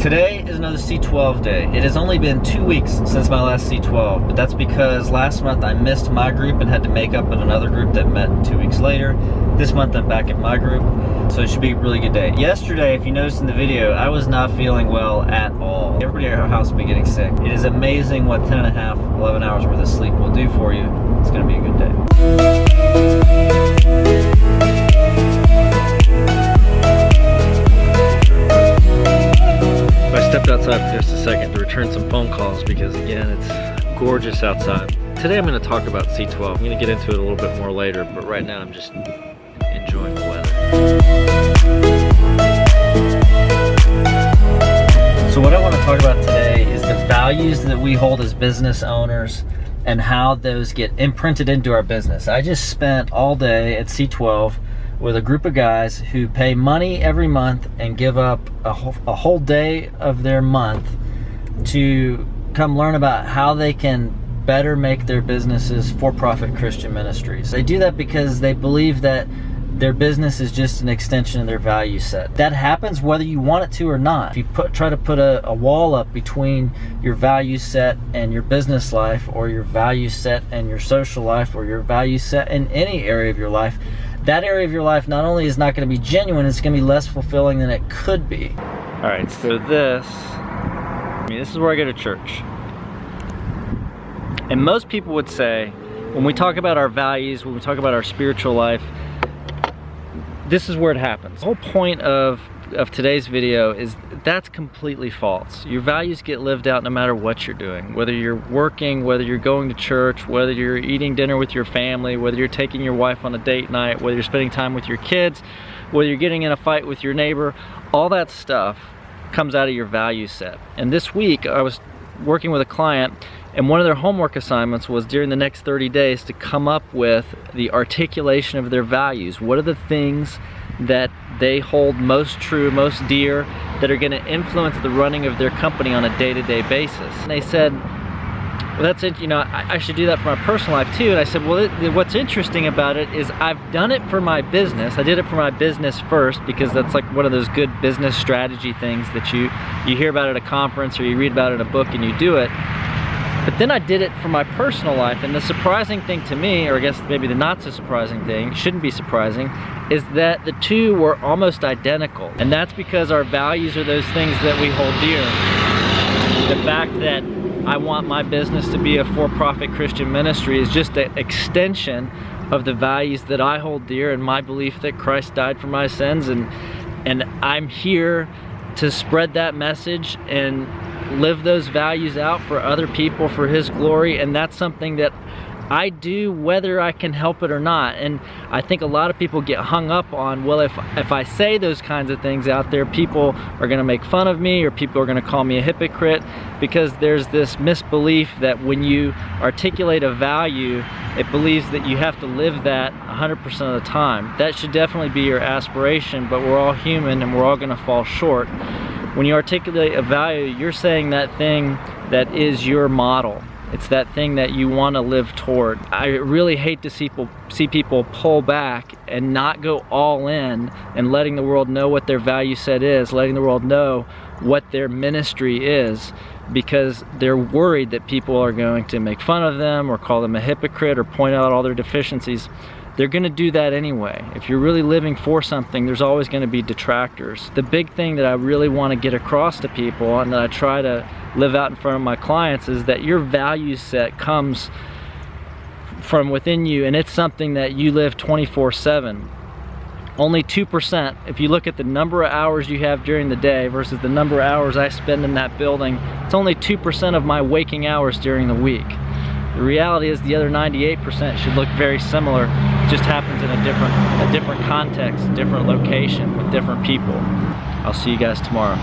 Today is another C12 day. It has only been 2 weeks since my last C12, but that's because last month I missed my group and had to make up with another group that met 2 weeks later. This month I'm back at my group, so it should be a really good day. Yesterday, if you noticed in the video, I was not feeling well at all. Everybody at our house will be getting sick. It is amazing what 10 and a half, 11 hours worth of sleep will do for you. It's gonna be a good day. I stepped outside for just a second to return some phone calls because again, it's gorgeous outside. Today I'm going to talk about C12. I'm going to get into it a little bit more later, but right now I'm just enjoying the weather. So what I want to talk about today is the values that we hold as business owners and how those get imprinted into our business. I just spent all day at C12 with a group of guys who pay money every month and give up a whole day of their month to come learn about how they can better make their businesses for-profit Christian ministries. They do that because they believe that their business is just an extension of their value set. That happens whether you want it to or not. If you try to put a wall up between your value set and your business life, or your value set and your social life, or your value set in any area of your life, that area of your life not only is not going to be genuine, it's going to be less fulfilling than it could be. All right, so this is where I go to church. And most people would say, when we talk about our values, when we talk about our spiritual life, this is where it happens. The whole point of today's video is that's completely false. Your values get lived out no matter what you're doing. Whether you're working, whether you're going to church, whether you're eating dinner with your family, whether you're taking your wife on a date night, whether you're spending time with your kids, whether you're getting in a fight with your neighbor, all that stuff comes out of your value set. And this week I was working with a client, and one of their homework assignments was during the next 30 days to come up with the articulation of their values. What are the things that they hold most true, most dear, that are going to influence the running of their company on a day-to-day basis? And they said, well, that's it, I should do that for my personal life too. And I said, well, what's interesting about it is I've done it for my business. I did it for my business first because that's like one of those good business strategy things that you hear about at a conference or you read about in a book and you do it. But then I did it for my personal life, and the surprising thing to me, or I guess maybe the not so surprising thing, shouldn't be surprising, is that the two were almost identical. And that's because our values are those things that we hold dear. The fact that I want my business to be a for-profit Christian ministry is just an extension of the values that I hold dear and my belief that Christ died for my sins, and I'm here to spread that message and live those values out for other people for His glory. And that's something that I do whether I can help it or not. And I think a lot of people get hung up on, well, if I say those kinds of things out there, people are going to make fun of me, or people are going to call me a hypocrite, because there's this misbelief that when you articulate a value, it believes that you have to live that 100% of the time. That should definitely be your aspiration, but we're all human and we're all going to fall short. When you articulate a value, you're saying that thing that is your model. It's that thing that you want to live toward. I really hate to see people pull back and not go all in and letting the world know what their value set is, letting the world know what their ministry is, because they're worried that people are going to make fun of them or call them a hypocrite or point out all their deficiencies. They're going to do that anyway. If you're really living for something, there's always going to be detractors. The big thing that I really want to get across to people, and that I try to live out in front of my clients, is that your value set comes from within you, and it's something that you live 24/7. Only 2%, if you look at the number of hours you have during the day versus the number of hours I spend in that building, it's only 2% of my waking hours during the week. The reality is the other 98% should look very similar. It just happens in a different context, different location, with different people. I'll see you guys tomorrow.